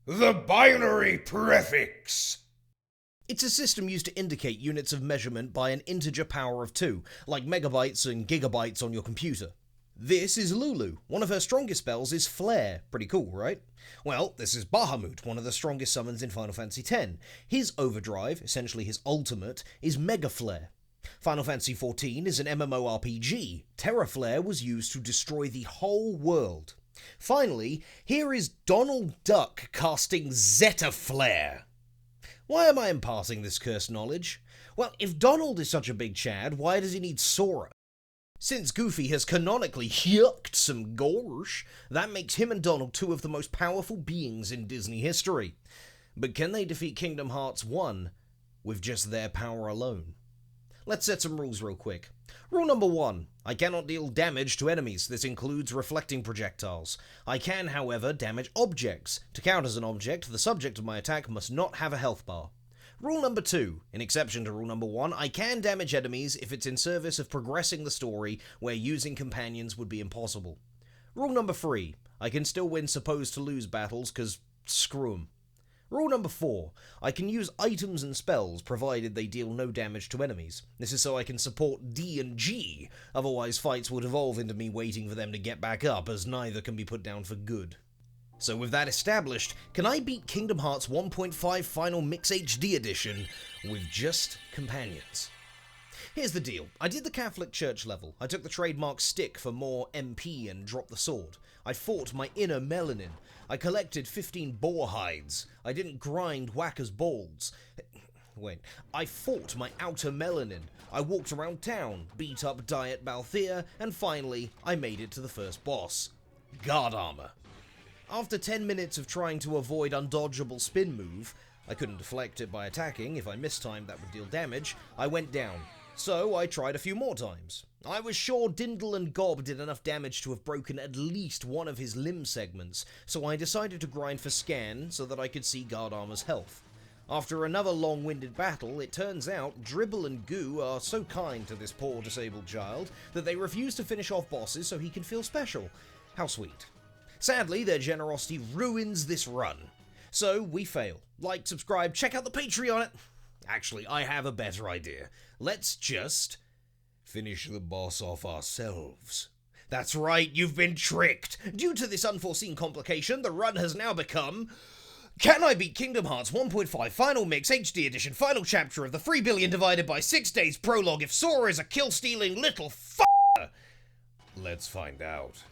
The binary prefix. It's a system used to indicate units of measurement by an integer power of 2, like megabytes and gigabytes on your computer. This is Lulu. One of her strongest spells is Flare. Pretty cool, right? Well, this is Bahamut, one of the strongest summons in Final Fantasy X. His overdrive, essentially his ultimate, is Mega Flare. Final Fantasy XIV is an MMORPG. Terra Flare was used to destroy the whole world. Finally, here is Donald Duck casting Zeta Flare. Why am I imparting this cursed knowledge? Well, if Donald is such a big chad, why does he need Sora? Since Goofy has canonically yucked some gorsh, that makes him and Donald two of the most powerful beings in Disney history. But can they defeat Kingdom Hearts 1 with just their power alone? Let's set some rules real quick. Rule number 1. I cannot deal damage to enemies. This includes reflecting projectiles. I can, however, damage objects. To count as an object, the subject of my attack must not have a health bar. Rule number 2. In exception to rule number 1, I can damage enemies if it's in service of progressing the story where using companions would be impossible. Rule number 3. I can still win supposed to lose battles, cause screw 'em. Rule number 4. I can use items and spells provided they deal no damage to enemies. This is so I can support D and G, otherwise fights would evolve into me waiting for them to get back up, as neither can be put down for good. So with that established, can I beat Kingdom Hearts 1.5 Final Mix HD Edition with just companions? Here's the deal. I did the Catholic Church level. I took the trademark stick for more MP and dropped the sword. I fought my inner melanin. I collected 15 boar hides. I didn't grind whackers' balls. Wait. I fought my outer melanin. I walked around town, beat up Diet Balthier, and finally, I made it to the first boss. Guard armor. After 10 minutes of trying to avoid undodgeable spin move, I couldn't deflect it by attacking. If I mistimed, that would deal damage. I went down. So I tried a few more times. I was sure Dindle and Gob did enough damage to have broken at least one of his limb segments, so I decided to grind for Scan so that I could see Guard Armor's health. After another long-winded battle, it turns out Dribble and Goo are so kind to this poor disabled child that they refuse to finish off bosses so he can feel special. How sweet. Sadly, their generosity ruins this run. So we fail. Like, subscribe, check out the Patreon. Actually, I have a better idea. Let's just finish the boss off ourselves. That's right, you've been tricked. Due to this unforeseen complication, the run has now become Can I Beat Kingdom Hearts 1.5 Final Mix HD Edition Final Chapter of the 3 billion divided by 6 days prologue if Sora is a kill-stealing little f***er? Let's find out.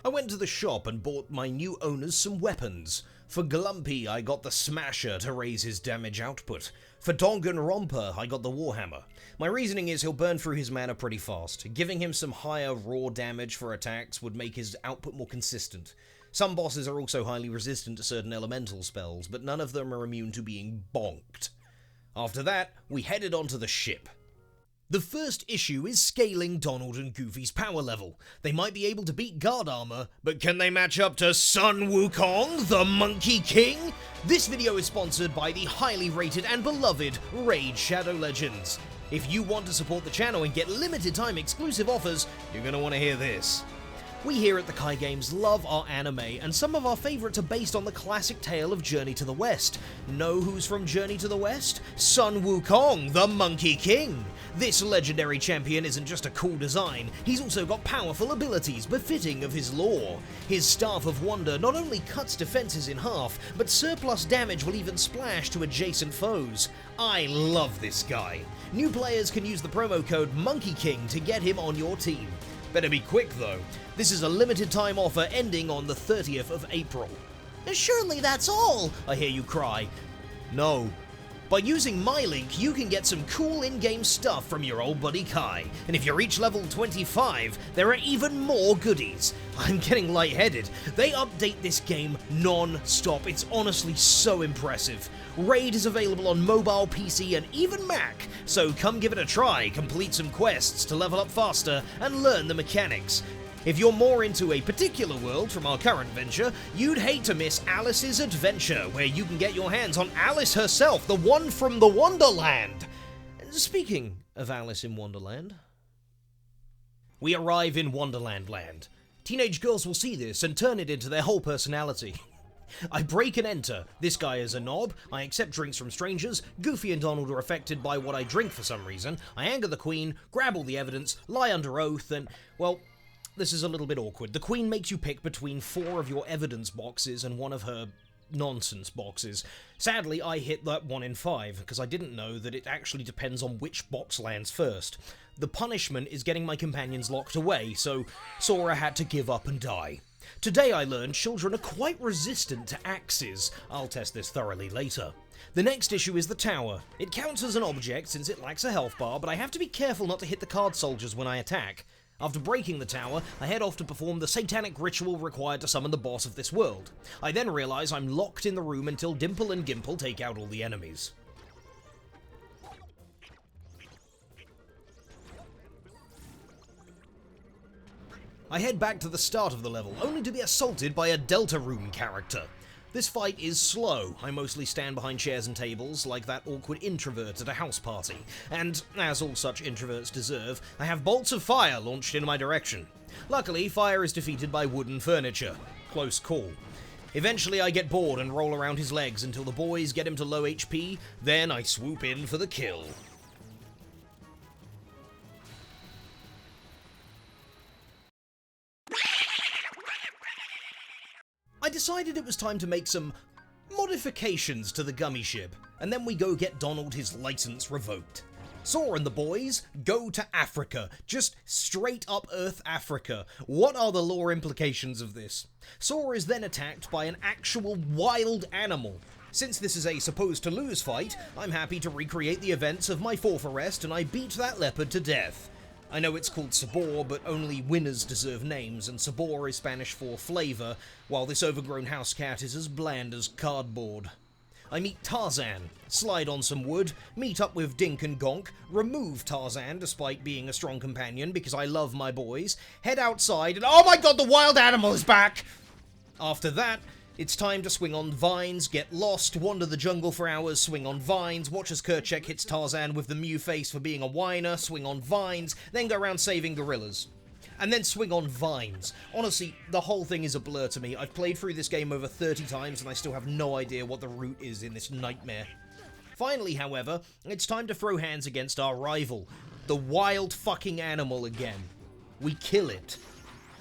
I went to the shop and bought my new owners some weapons. For Glumpy, I got the Smasher to raise his damage output. For Danganronpa, I got the Warhammer. My reasoning is he'll burn through his mana pretty fast. Giving him some higher raw damage for attacks would make his output more consistent. Some bosses are also highly resistant to certain elemental spells, but none of them are immune to being bonked. After that, we headed onto the ship. The first issue is scaling Donald and Goofy's power level. They might be able to beat Guard Armor, but can they match up to Sun Wukong, the Monkey King? This video is sponsored by the highly rated and beloved Raid Shadow Legends. If you want to support the channel and get limited time exclusive offers, you're going to want to hear this. We here at the k.a.i Games love our anime, and some of our favourites are based on the classic tale of Journey to the West. Know who's from Journey to the West? Sun Wukong, the Monkey King! This legendary champion isn't just a cool design, he's also got powerful abilities befitting of his lore. His Staff of Wonder not only cuts defences in half, but surplus damage will even splash to adjacent foes. I love this guy. New players can use the promo code MONKEYKING to get him on your team. Better be quick though. This is a limited time offer ending on the 30th of April. Surely that's all, I hear you cry. No. By using my link, you can get some cool in-game stuff from your old buddy k.a.i. And if you reach level 25, there are even more goodies. I'm getting lightheaded. They update this game non-stop. It's honestly so impressive. Raid is available on mobile, PC, and even Mac. So come give it a try, complete some quests to level up faster, and learn the mechanics. If you're more into a particular world from our current venture, you'd hate to miss Alice's Adventure, where you can get your hands on Alice herself, the one from the Wonderland. Speaking of Alice in Wonderland, we arrive in Wonderland Land. Teenage girls will see this and turn it into their whole personality. I break and enter. This guy is a knob. I accept drinks from strangers. Goofy and Donald are affected by what I drink for some reason. I anger the Queen, grab all the evidence, lie under oath, and, well, this is a little bit awkward. The Queen makes you pick between 4 of your evidence boxes and one of her nonsense boxes. Sadly, I hit that 1 in 5, because I didn't know that it actually depends on which box lands first. The punishment is getting my companions locked away, so Sora had to give up and die. Today I learned children are quite resistant to axes. I'll test this thoroughly later. The next issue is the tower. It counts as an object since it lacks a health bar, but I have to be careful not to hit the card soldiers when I attack. After breaking the tower, I head off to perform the satanic ritual required to summon the boss of this world. I then realise I'm locked in the room until Dimple and Gimple take out all the enemies. I head back to the start of the level, only to be assaulted by a Deltarune character. This fight is slow. I mostly stand behind chairs and tables, like that awkward introvert at a house party. And, as all such introverts deserve, I have bolts of fire launched in my direction. Luckily, fire is defeated by wooden furniture. Close call. Eventually I get bored and roll around his legs until the boys get him to low HP, then I swoop in for the kill. I decided it was time to make some modifications to the gummy ship, and then we go get Donald his license revoked. Sora and the boys go to Africa, just straight up Earth Africa. What are the lore implications of this? Sora is then attacked by an actual wild animal. Since this is a supposed to lose fight, I'm happy to recreate the events of my 4th arrest and I beat that leopard to death. I know it's called Sabor, but only winners deserve names, and Sabor is Spanish for flavour, while this overgrown house cat is as bland as cardboard. I meet Tarzan, slide on some wood, meet up with Dink and Gonk, remove Tarzan despite being a strong companion because I love my boys, head outside, and oh my god, the wild animal is back! After that, it's time to swing on vines, get lost, wander the jungle for hours, swing on vines, watch as Kerchak hits Tarzan with the Mew face for being a whiner, swing on vines, then go around saving gorillas. And then swing on vines. Honestly, the whole thing is a blur to me. I've played through this game over 30 times and I still have no idea what the route is in this nightmare. Finally, however, it's time to throw hands against our rival, the wild fucking animal again. We kill it.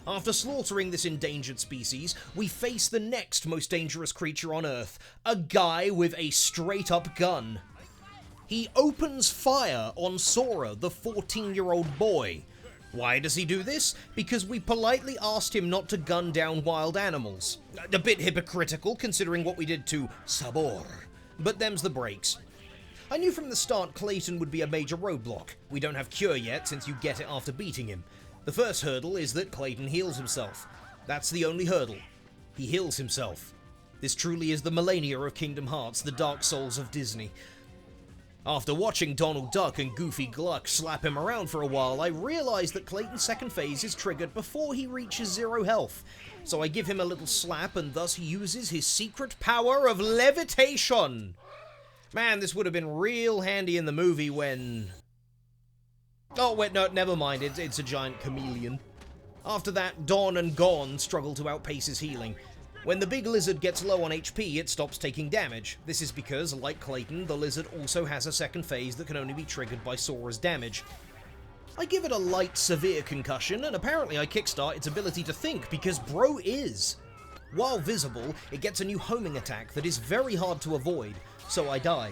After slaughtering this endangered species, we face the next most dangerous creature on Earth, a guy with a straight-up gun. He opens fire on Sora, the 14-year-old boy. Why does he do this? Because we politely asked him not to gun down wild animals. A bit hypocritical, considering what we did to Sabor. But them's the breaks. I knew from the start Clayton would be a major roadblock. We don't have Cure yet, since you get it after beating him. The first hurdle is that Clayton heals himself. That's the only hurdle. He heals himself. This truly is the millennia of Kingdom Hearts, the Dark Souls of Disney. After watching Donald Duck and Goofy Gluck slap him around for a while, I realised that Clayton's second phase is triggered before he reaches 0 health. So I give him a little slap and thus he uses his secret power of levitation. Man, this would have been real handy in the movie when... Oh, wait, no, never mind. It's a giant chameleon. After that, Don and Gon struggle to outpace his healing. When the big lizard gets low on HP, it stops taking damage. This is because, like Clayton, the lizard also has a second phase that can only be triggered by Sora's damage. I give it a light, severe concussion, and apparently I kickstart its ability to think, because bro is. While visible, it gets a new homing attack that is very hard to avoid, so I die.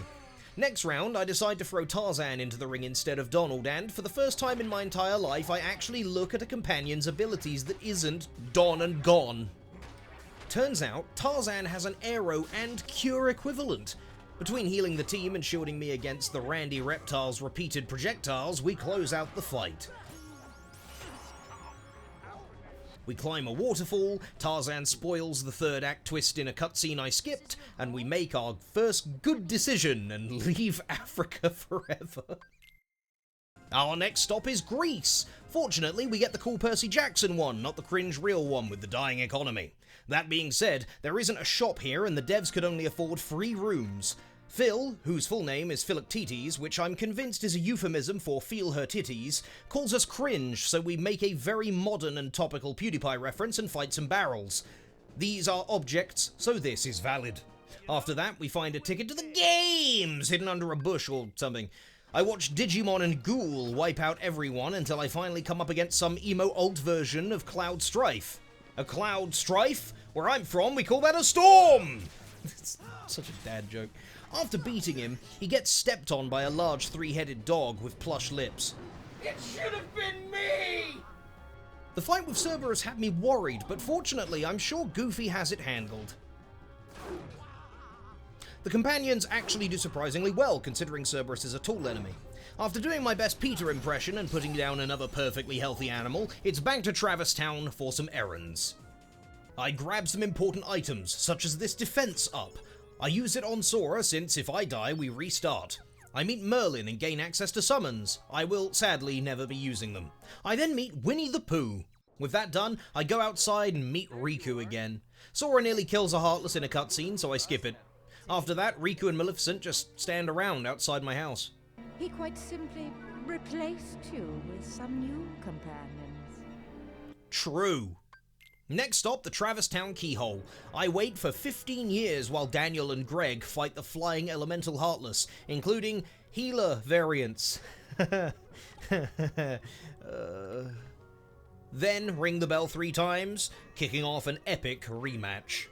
Next round, I decide to throw Tarzan into the ring instead of Donald, and for the first time in my entire life, I actually look at a companion's abilities that isn't Don and Gon. Turns out, Tarzan has an arrow and cure equivalent. Between healing the team and shielding me against the Randy Reptile's repeated projectiles, we close out the fight. We climb a waterfall, Tarzan spoils the third act twist in a cutscene I skipped, and we make our first good decision and leave Africa forever. Our next stop is Greece. Fortunately, we get the cool Percy Jackson one, not the cringe real one with the dying economy. That being said, there isn't a shop here and the devs could only afford 3 rooms. Phil, whose full name is Philoctetes, which I'm convinced is a euphemism for feel her titties, calls us cringe, so we make a very modern and topical PewDiePie reference and fight some barrels. These are objects, so this is valid. After that, we find a ticket to the games hidden under a bush or something. I watch Digimon and Ghoul wipe out everyone until I finally come up against some emo alt version of Cloud Strife. A Cloud Strife? Where I'm from, we call that a storm! It's such a dad joke. After beating him, he gets stepped on by a large three-headed dog with plush lips. It should have been me! The fight with Cerberus had me worried, but fortunately I'm sure Goofy has it handled. The companions actually do surprisingly well, considering Cerberus is a tall enemy. After doing my best Peter impression and putting down another perfectly healthy animal, it's back to Travis Town for some errands. I grab some important items, such as this defense up. I use it on Sora since if I die, we restart. I meet Merlin and gain access to summons. I will sadly never be using them. I then meet Winnie the Pooh. With that done, I go outside and meet Riku again. Sora nearly kills a Heartless in a cutscene, so I skip it. After that, Riku and Maleficent just stand around outside my house. He quite simply replaced you with some new companions. True. Next stop, the Travis Town Keyhole. I wait for 15 years while Daniel and Greg fight the flying elemental Heartless, including healer variants. Then ring the bell 3 times, kicking off an epic rematch.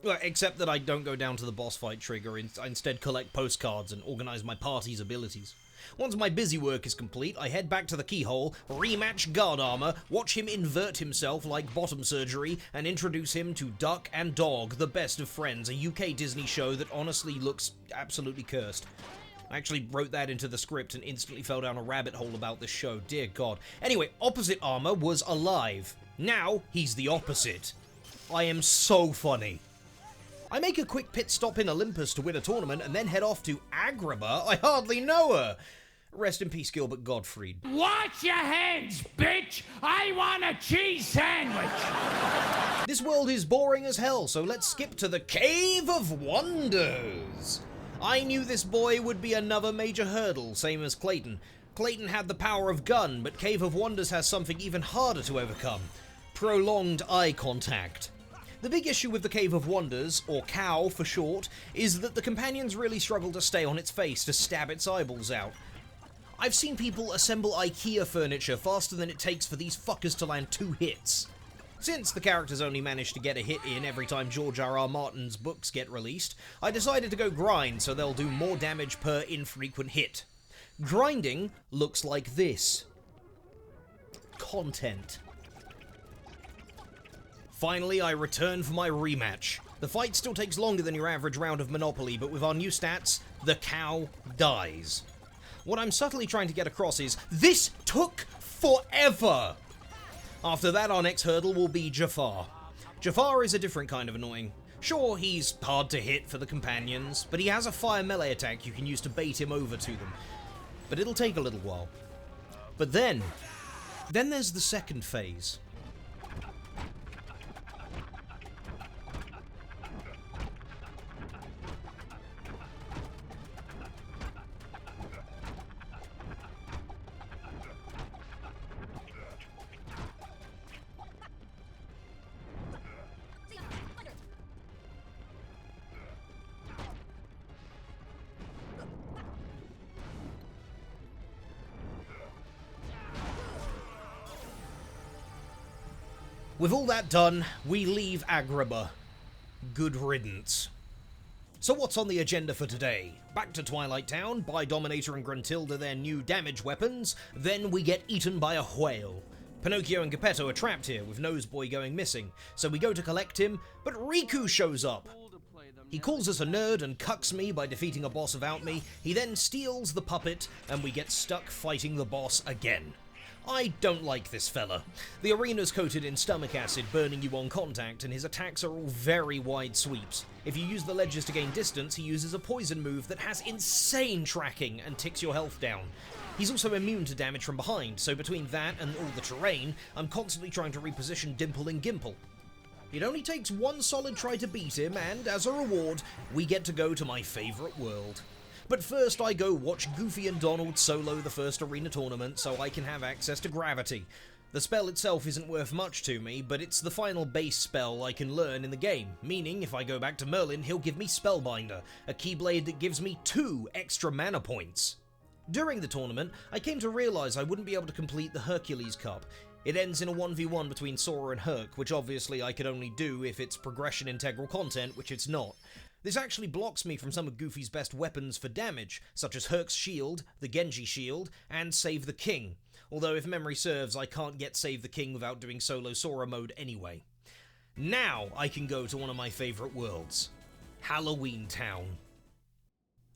Well, except that I don't go down to the boss fight trigger, I instead collect postcards and organize my party's abilities. Once my busy work is complete, I head back to the Keyhole, rematch Guard Armor, watch him invert himself like bottom surgery, and introduce him to Duck and Dog, the best of friends, a UK Disney show that honestly looks absolutely cursed. I actually wrote that into the script and instantly fell down a rabbit hole about this show, dear God. Anyway, Opposite Armor was alive. Now, he's the opposite. I am so funny. I make a quick pit stop in Olympus to win a tournament and then head off to Agrabah. I hardly know her. Rest in peace, Gilbert Gottfried. Wash your hands, bitch! I want a cheese sandwich! This world is boring as hell, so let's skip to the Cave of Wonders. I knew this boy would be another major hurdle, same as Clayton. Clayton had the power of gun, but Cave of Wonders has something even harder to overcome. Prolonged eye contact. The big issue with the Cave of Wonders, or Cow for short, is that the companions really struggle to stay on its face to stab its eyeballs out. I've seen people assemble IKEA furniture faster than it takes for these fuckers to land 2 hits. Since the characters only manage to get a hit in every time George R.R. Martin's books get released, I decided to go grind so they'll do more damage per infrequent hit. Grinding looks like this. Content. Finally, I return for my rematch. The fight still takes longer than your average round of Monopoly, but with our new stats, the cow dies. What I'm subtly trying to get across is, this took forever! After that, our next hurdle will be Jafar. Jafar is a different kind of annoying. Sure, he's hard to hit for the companions, but he has a fire melee attack you can use to bait him over to them. But it'll take a little while. But then there's the second phase. With all that done, we leave Agrabah. Good riddance. So what's on the agenda for today? Back to Twilight Town, buy Dominator and Gruntilda their new damage weapons, then we get eaten by a whale. Pinocchio and Geppetto are trapped here, with Noseboy going missing, so we go to collect him, but Riku shows up. He calls us a nerd and cucks me by defeating a boss without me. He then steals the puppet, and we get stuck fighting the boss again. I don't like this fella. The arena's coated in stomach acid, burning you on contact, and his attacks are all very wide sweeps. If you use the ledges to gain distance, he uses a poison move that has insane tracking and ticks your health down. He's also immune to damage from behind, so between that and all the terrain, I'm constantly trying to reposition Dimple and Gimple. It only takes one solid try to beat him, and as a reward, we get to go to my favourite world. But first I go watch Goofy and Donald solo the first arena tournament so I can have access to gravity. The spell itself isn't worth much to me, but it's the final base spell I can learn in the game, meaning if I go back to Merlin, he'll give me Spellbinder, a keyblade that gives me 2 extra mana points. During the tournament, I came to realise I wouldn't be able to complete the Hercules Cup. It ends in a 1v1 between Sora and Herc, which obviously I could only do if it's progression integral content, which it's not. This actually blocks me from some of Goofy's best weapons for damage, such as Herc's shield, the Genji shield, and Save the King. Although if memory serves, I can't get Save the King without doing solo Sora mode anyway. Now I can go to one of my favourite worlds, Halloween Town.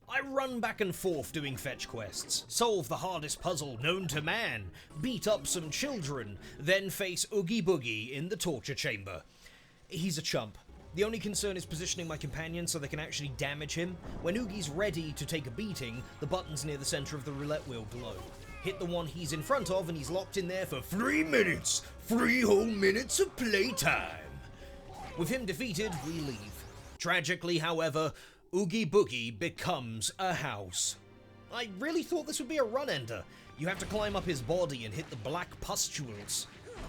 I run back and forth doing fetch quests, solve the hardest puzzle known to man, beat up some children, then face Oogie Boogie in the torture chamber. He's a chump. The only concern is positioning my companions so they can actually damage him. When Oogie's ready to take a beating, the buttons near the centre of the roulette wheel glow. Hit the one he's in front of and he's locked in there for 3 minutes! 3 whole minutes of playtime! With him defeated, we leave. Tragically, however, Oogie Boogie becomes a house. I really thought this would be a run-ender. You have to climb up his body and hit the black pustules.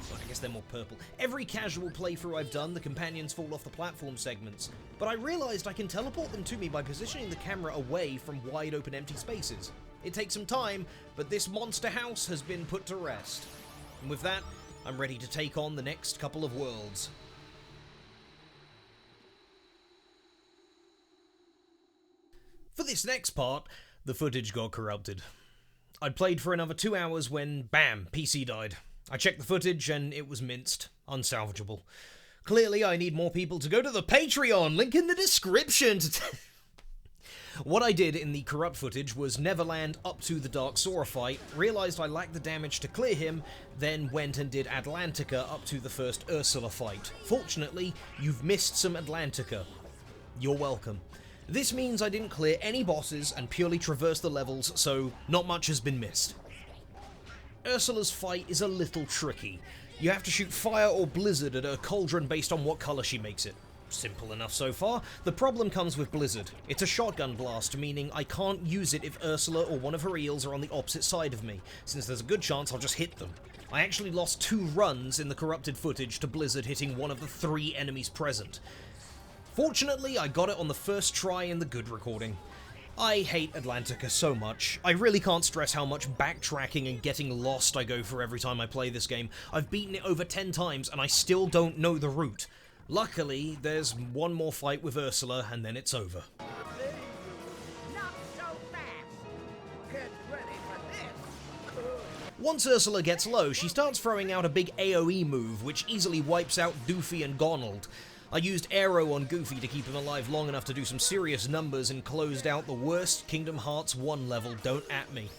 Well, I guess they're more purple. Every casual playthrough I've done, the companions fall off the platform segments. But I realised I can teleport them to me by positioning the camera away from wide open empty spaces. It takes some time, but this monster house has been put to rest. And with that, I'm ready to take on the next couple of worlds. For this next part, the footage got corrupted. I'd played for another 2 hours when, bam, PC died. I checked the footage and it was minced, unsalvageable. Clearly I need more people to go to the Patreon, link in the description. What I did in the corrupt footage was Neverland up to the Dark Sora fight, realised I lacked the damage to clear him, then went and did Atlantica up to the first Ursula fight. Fortunately, you've missed some Atlantica. You're welcome. This means I didn't clear any bosses and purely traversed the levels, so not much has been missed. Ursula's fight is a little tricky. You have to shoot fire or blizzard at her cauldron based on what colour she makes it. Simple enough so far. The problem comes with blizzard. It's a shotgun blast, meaning I can't use it if Ursula or one of her eels are on the opposite side of me, since there's a good chance I'll just hit them. I actually lost 2 runs in the corrupted footage to blizzard hitting one of the 3 enemies present. Fortunately, I got it on the first try in the good recording. I hate Atlantica so much. I really can't stress how much backtracking and getting lost I go for every time I play this game. I've beaten it over 10 times and I still don't know the route. Luckily, there's one more fight with Ursula and then it's over. Not so fast. Get ready for this. Once Ursula gets low, she starts throwing out a big AoE move which easily wipes out Doofy and Gonald. I used Aero on Goofy to keep him alive long enough to do some serious numbers and closed out the worst Kingdom Hearts 1 level, Don't At Me.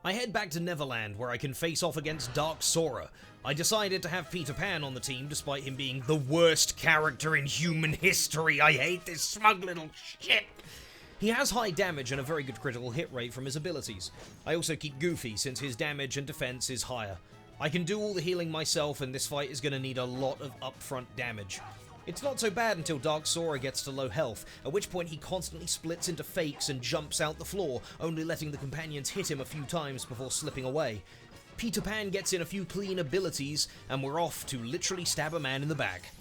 I head back to Neverland where I can face off against Dark Sora. I decided to have Peter Pan on the team despite him being the worst character in human history. I hate this smug little shit. He has high damage and a very good critical hit rate from his abilities. I also keep Goofy since his damage and defense is higher. I can do all the healing myself and this fight is going to need a lot of upfront damage. It's not so bad until Dark Sora gets to low health, at which point he constantly splits into fakes and jumps out the floor, only letting the companions hit him a few times before slipping away. Peter Pan gets in a few clean abilities, and we're off to literally stab a man in the back.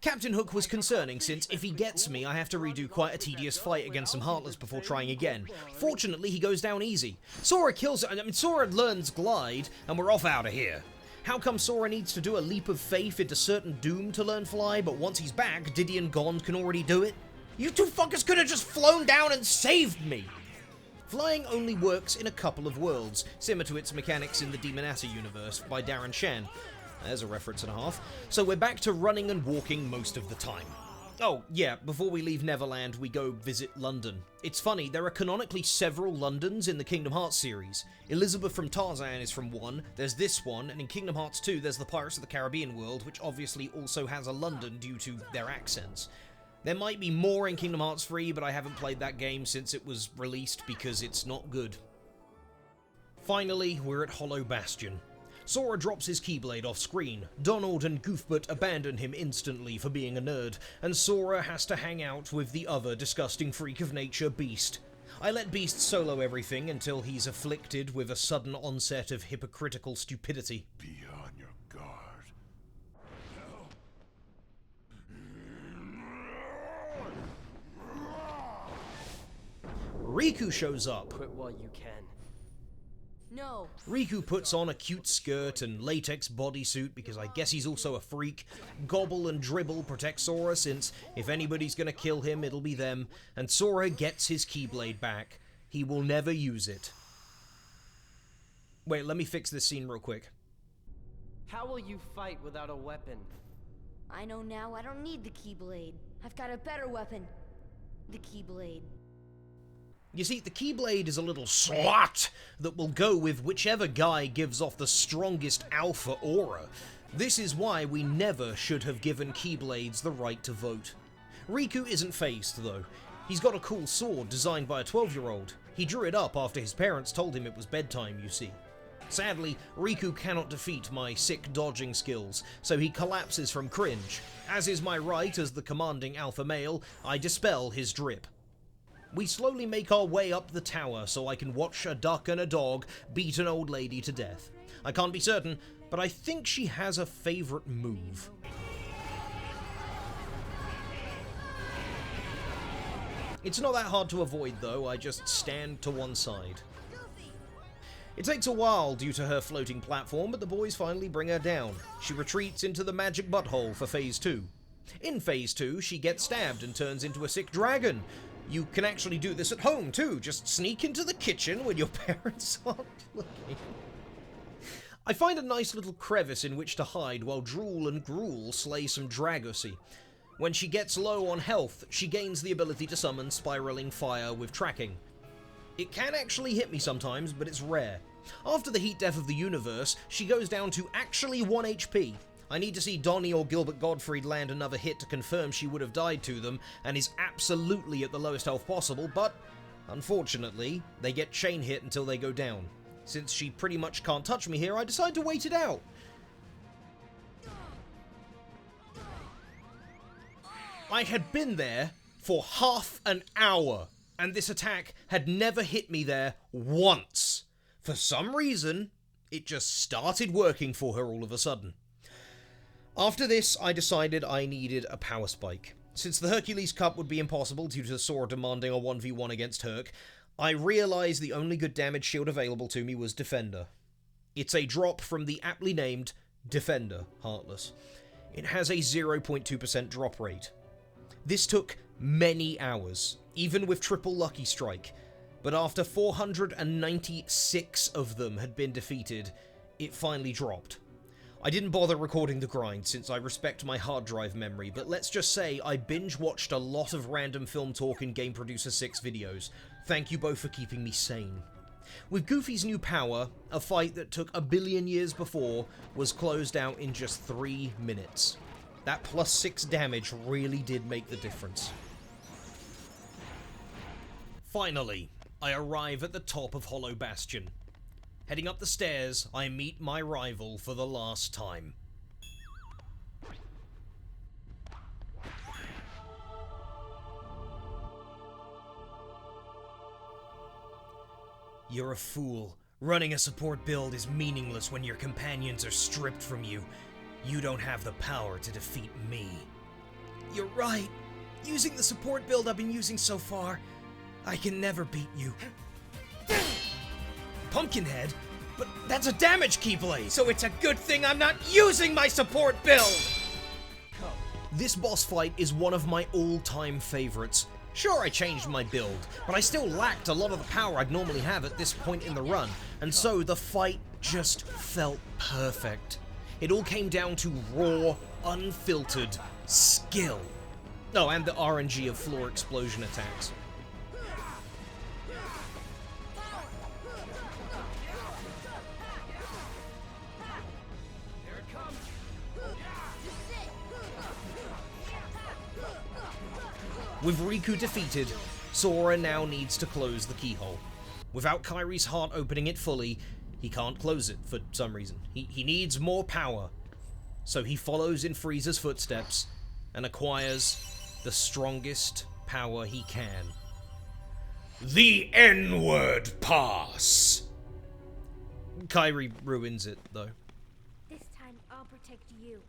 Captain Hook was concerning since if he gets me, I have to redo quite a tedious fight against some Heartless before trying again. Fortunately, he goes down easy. Sora learns Glide, and we're off out of here. How come Sora needs to do a leap of faith into certain doom to learn Fly, but once he's back, Diddy and Gond can already do it? You two fuckers could have just flown down and saved me! Flying only works in a couple of worlds, similar to its mechanics in the Demonassa universe by Darren Shan. There's a reference and a half. So we're back to running and walking most of the time. Oh, yeah, before we leave Neverland, we go visit London. It's funny, there are canonically several Londons in the Kingdom Hearts series. Elizabeth from Tarzan is from one, there's this one, and in Kingdom Hearts 2 there's the Pirates of the Caribbean world, which obviously also has a London due to their accents. There might be more in Kingdom Hearts 3, but I haven't played that game since it was released because it's not good. Finally, we're at Hollow Bastion. Sora drops his Keyblade off screen. Donald and Goofbert abandon him instantly for being a nerd, and Sora has to hang out with the other disgusting freak of nature, Beast. I let Beast solo everything until he's afflicted with a sudden onset of hypocritical stupidity. Be on your guard. Riku shows up. Quit while you can. No. Riku puts on a cute skirt and latex bodysuit because I guess he's also a freak. Gobble and Dribble protect Sora since if anybody's gonna kill him, it'll be them. And Sora gets his Keyblade back. He will never use it. Wait, let me fix this scene real quick. How will you fight without a weapon? I know now I don't need the Keyblade. I've got a better weapon. The Keyblade. You see, the Keyblade is a little slot that will go with whichever guy gives off the strongest alpha aura. This is why we never should have given Keyblades the right to vote. Riku isn't phased, though. He's got a cool sword designed by a 12-year-old. He drew it up after his parents told him it was bedtime, you see. Sadly, Riku cannot defeat my sick dodging skills, so he collapses from cringe. As is my right as the commanding alpha male, I dispel his drip. We slowly make our way up the tower so I can watch a duck and a dog beat an old lady to death. I can't be certain, but I think she has a favorite move. It's not that hard to avoid though, I just stand to one side. It takes a while due to her floating platform, but the boys finally bring her down. She retreats into the magic butthole for Phase 2. In Phase 2, she gets stabbed and turns into a sick dragon. You can actually do this at home too, just sneak into the kitchen when your parents aren't looking. I find a nice little crevice in which to hide while Drool and Gruul slay some Dragosi. When she gets low on health, she gains the ability to summon spiraling fire with tracking. It can actually hit me sometimes, but it's rare. After the heat death of the universe, she goes down to actually 1 HP. I need to see Donnie or Gilbert Gottfried land another hit to confirm she would have died to them, and is absolutely at the lowest health possible, but unfortunately, they get chain hit until they go down. Since she pretty much can't touch me here, I decide to wait it out. I had been there for half an hour, and this attack had never hit me there once. For some reason, it just started working for her all of a sudden. After this, I decided I needed a power spike. Since the Hercules Cup would be impossible due to Sora demanding a 1v1 against Herc, I realized the only good damage shield available to me was Defender. It's a drop from the aptly named Defender, Heartless. It has a 0.2% drop rate. This took many hours, even with triple Lucky Strike, but after 496 of them had been defeated, it finally dropped. I didn't bother recording the grind since I respect my hard drive memory, but let's just say I binge-watched a lot of random Film Talk and Game Producer 6 videos. Thank you both for keeping me sane. With Goofy's new power, a fight that took a billion years before was closed out in just 3 minutes. That plus 6 damage really did make the difference. Finally, I arrive at the top of Hollow Bastion. Heading up the stairs, I meet my rival for the last time. You're a fool. Running a support build is meaningless when your companions are stripped from you. You don't have the power to defeat me. You're right. Using the support build I've been using so far, I can never beat you. Pumpkinhead? But that's a damage Keyblade, so it's a good thing I'm not using my support build! This boss fight is one of my all-time favorites. Sure, I changed my build, but I still lacked a lot of the power I'd normally have at this point in the run, and so the fight just felt perfect. It all came down to raw, unfiltered skill. Oh, and the RNG of floor explosion attacks. With Riku defeated, Sora now needs to close the keyhole. Without Kairi's heart opening it fully, He can't close it for some reason. He needs more power. So he follows in Frieza's footsteps and acquires the strongest power he can. The N-word pass! K.a.i ruins it, though. This time I'll protect you.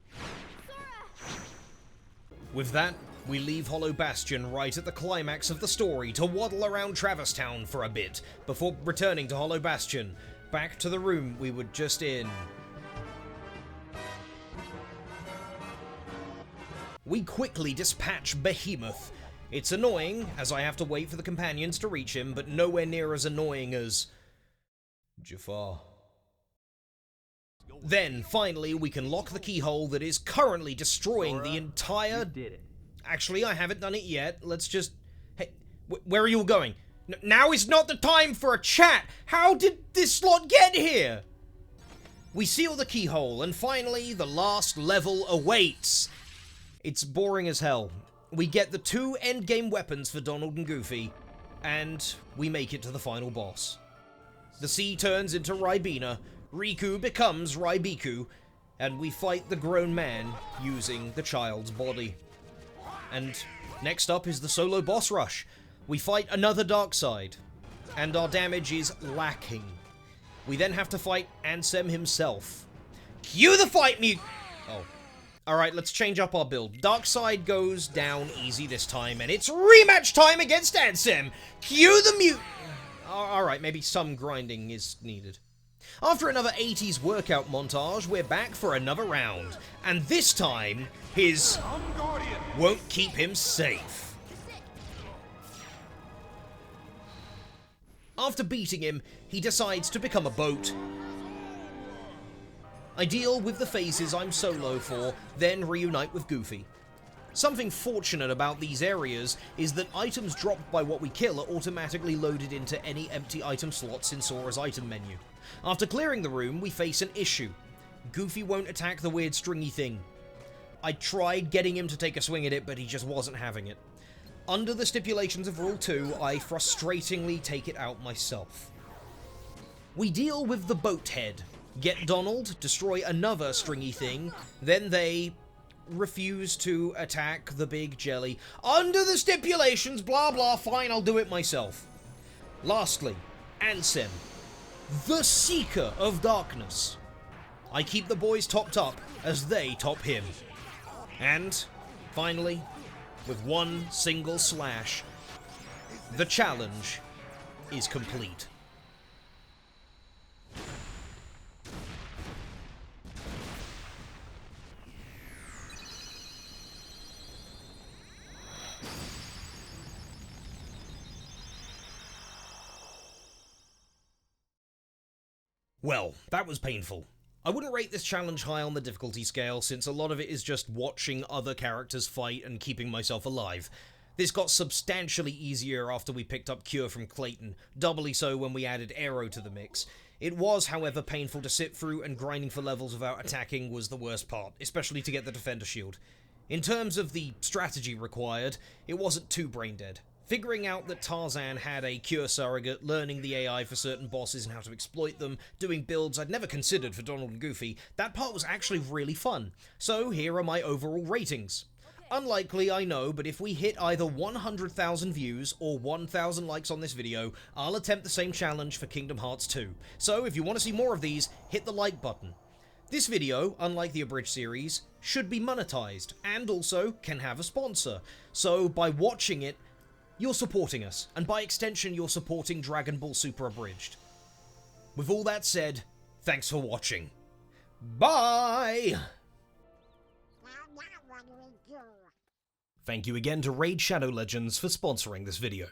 With that, we leave Hollow Bastion right at the climax of the story to waddle around Traverse Town for a bit, before returning to Hollow Bastion, back to the room we were just in. We quickly dispatch Behemoth. It's annoying, as I have to wait for the companions to reach him, but nowhere near as annoying as Jafar. Then, finally, we can lock the keyhole that is currently destroying the entire... You did it. Actually, I haven't done it yet. Let's just... Hey, where are you all going? Now is not the time for a chat! How did this slot get here? We seal the keyhole, and finally, the last level awaits. It's boring as hell. We get the 2 endgame weapons for Donald and Goofy, and we make it to the final boss. The sea turns into Ribena, Riku becomes Raibiku, and we fight the grown man using the child's body. And next up is the solo boss rush. We fight another Darkseid, and our damage is lacking. We then have to fight Ansem himself. Cue the fight mute! Oh. Alright, let's change up our build. Darkseid goes down easy this time, and it's rematch time against Ansem! Cue the mute! Alright, maybe some grinding is needed. After another 80s workout montage, we're back for another round. And this time, his won't keep him safe. After beating him, he decides to become a boat. I deal with the phases I'm solo for, then reunite with Goofy. Something fortunate about these areas is that items dropped by what we kill are automatically loaded into any empty item slots in Sora's item menu. After clearing the room, we face an issue. Goofy won't attack the weird stringy thing. I tried getting him to take a swing at it, but he just wasn't having it. Under the stipulations of Rule 2, I frustratingly take it out myself. We deal with the boat head, get Donald, destroy another stringy thing, then they refuse to attack the big jelly. Under the stipulations, blah blah, fine, I'll do it myself. Lastly, Ansem, the Seeker of Darkness. I keep the boys topped up as they top him. And, finally, with one single slash, the challenge is complete. Well, that was painful. I wouldn't rate this challenge high on the difficulty scale, since a lot of it is just watching other characters fight and keeping myself alive. This got substantially easier after we picked up Cure from Clayton, doubly so when we added Aero to the mix. It was, however, painful to sit through, and grinding for levels without attacking was the worst part, especially to get the Defender Shield. In terms of the strategy required, it wasn't too brain-dead. Figuring out that Tarzan had a Cure surrogate, learning the AI for certain bosses and how to exploit them, doing builds I'd never considered for Donald and Goofy, that part was actually really fun. So here are my overall ratings. Unlikely, I know, but if we hit either 100,000 views or 1,000 likes on this video, I'll attempt the same challenge for Kingdom Hearts 2. So if you want to see more of these, hit the like button. This video, unlike the Abridged series, should be monetized, and also can have a sponsor. So by watching it, you're supporting us, and by extension, you're supporting Dragon Ball Super Abridged. With all that said, thanks for watching. Bye! Thank you again to Raid Shadow Legends for sponsoring this video.